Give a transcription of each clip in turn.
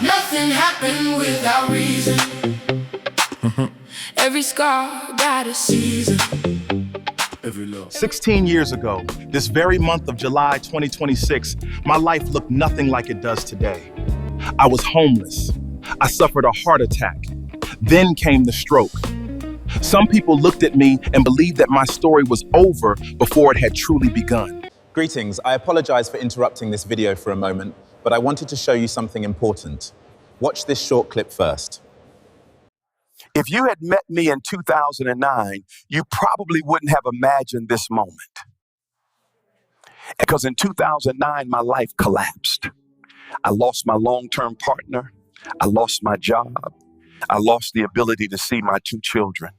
Nothing happened without reason. Every scar got a season. 16 years ago, this very month of July 2026, my life looked nothing like it does today. I was homeless. I suffered a heart attack. Then came the stroke. Some people looked at me and believed that my story was over before it had truly begun. Greetings, I apologize for interrupting this video for a moment, but I wanted to show you something important. Watch this short clip first. If you had met me in 2009, you probably wouldn't have imagined this moment. Because in 2009, my life collapsed. I lost my long-term partner. I lost my job. I lost the ability to see my 2 children.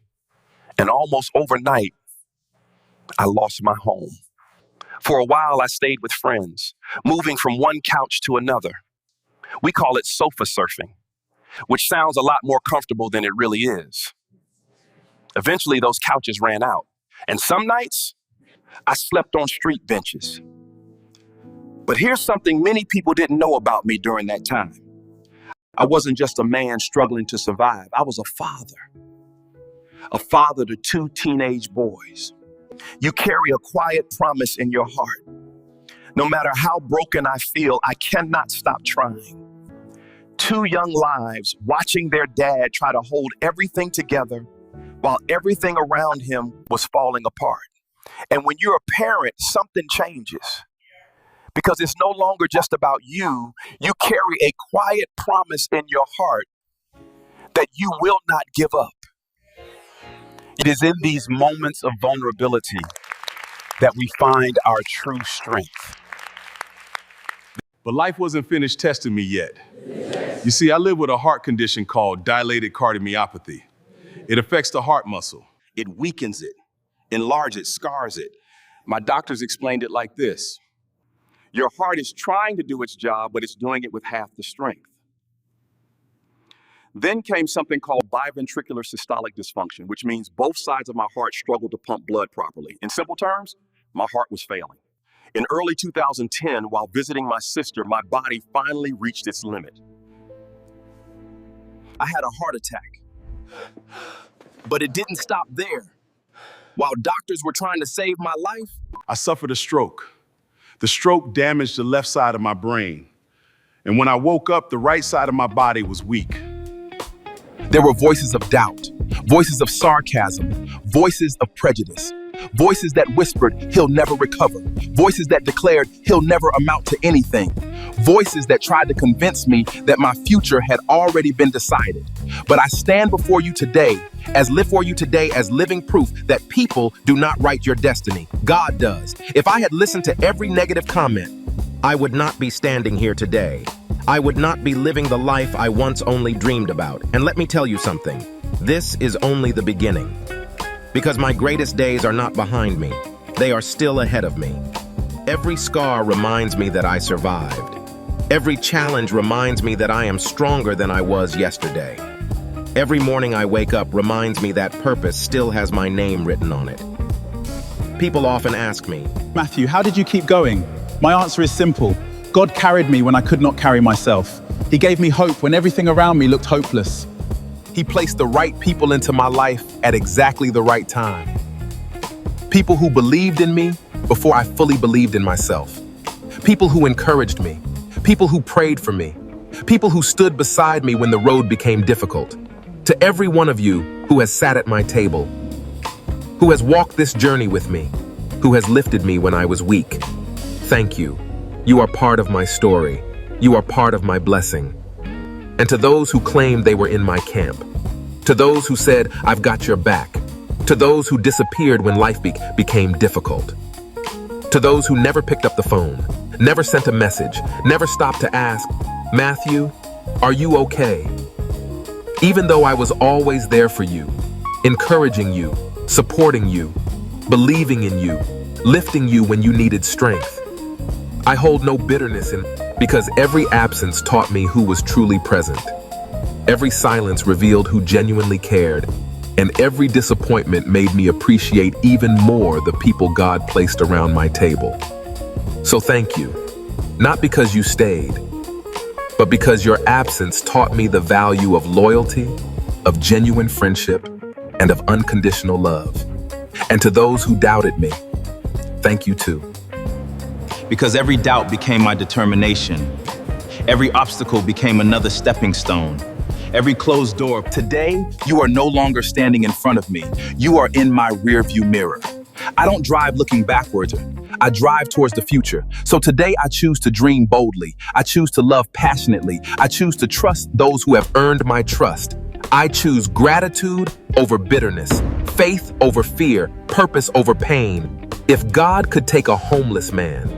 And almost overnight, I lost my home. For a while, I stayed with friends, moving from one couch to another. We call it sofa surfing, which sounds a lot more comfortable than it really is. Eventually, those couches ran out, and some nights, I slept on street benches. But here's something many people didn't know about me during that time. I wasn't just a man struggling to survive. I was a father to 2 teenage boys. You carry a quiet promise in your heart. No matter how broken I feel, I cannot stop trying. 2 young lives watching their dad try to hold everything together while everything around him was falling apart. And when you're a parent, something changes. Because it's no longer just about you. You carry a quiet promise in your heart that you will not give up. It is in these moments of vulnerability that we find our true strength. But life wasn't finished testing me yet. You see, I live with a heart condition called dilated cardiomyopathy. It affects the heart muscle. It weakens it, enlarges it, scars it. My doctors explained it like this. Your heart is trying to do its job, but it's doing it with half the strength. Then came something called biventricular systolic dysfunction, which means both sides of my heart struggle to pump blood properly. In simple terms, my heart was failing. In early 2010, while visiting my sister, my body finally reached its limit. I had a heart attack, but it didn't stop there. While doctors were trying to save my life, I suffered a stroke. The stroke damaged the left side of my brain. And when I woke up, the right side of my body was weak. there were voices of doubt, voices of sarcasm, voices of prejudice. Voices that whispered, he'll never recover. Voices that declared, he'll never amount to anything. Voices that tried to convince me that my future had already been decided. But I stand before you today as living proof that people do not write your destiny. God does. If I had listened to every negative comment, I would not be standing here today. I would not be living the life I once only dreamed about. And let me tell you something. This is only the beginning. Because my greatest days are not behind me. They are still ahead of me. Every scar reminds me that I survived. Every challenge reminds me that I am stronger than I was yesterday. Every morning I wake up reminds me that purpose still has my name written on it. People often ask me, Matthew, how did you keep going? My answer is simple. God carried me when I could not carry myself. He gave me hope when everything around me looked hopeless. He placed the right people into my life at exactly the right time. People who believed in me before I fully believed in myself. People who encouraged me. People who prayed for me. People who stood beside me when the road became difficult. To every one of you who has sat at my table, who has walked this journey with me, who has lifted me when I was weak, thank you. You are part of my story. You are part of my blessing. And to those who claimed they were in my camp, to those who said, I've got your back, to those who disappeared when life became difficult, to those who never picked up the phone, never sent a message, never stopped to ask, Matthew, are you okay? Even though I was always there for you, encouraging you, supporting you, believing in you, lifting you when you needed strength, I hold no bitterness in because every absence taught me who was truly present. Every silence revealed who genuinely cared, and every disappointment made me appreciate even more the people God placed around my table. So thank you, not because you stayed, but because your absence taught me the value of loyalty, of genuine friendship, and of unconditional love. And to those who doubted me, thank you too. Because every doubt became my determination. Every obstacle became another stepping stone. Every closed door. Today, you are no longer standing in front of me. You are in my rearview mirror. I don't drive looking backwards. I drive towards the future. So today I choose to dream boldly. I choose to love passionately. I choose to trust those who have earned my trust. I choose gratitude over bitterness, faith over fear, purpose over pain. If God could take a homeless man,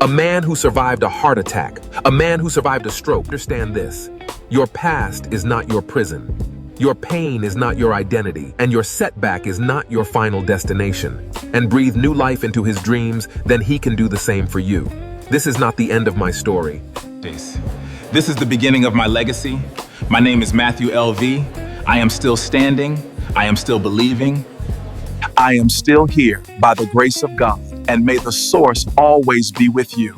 a man who survived a heart attack, a man who survived a stroke, understand this: your past is not your prison. Your pain is not your identity, and your setback is not your final destination. And breathe new life into his dreams, then he can do the same for you. This is not the end of my story. This is the beginning of my legacy. My name is Matthew L.V. I am still standing. I am still believing. I am still here by the grace of God, and may the source always be with you.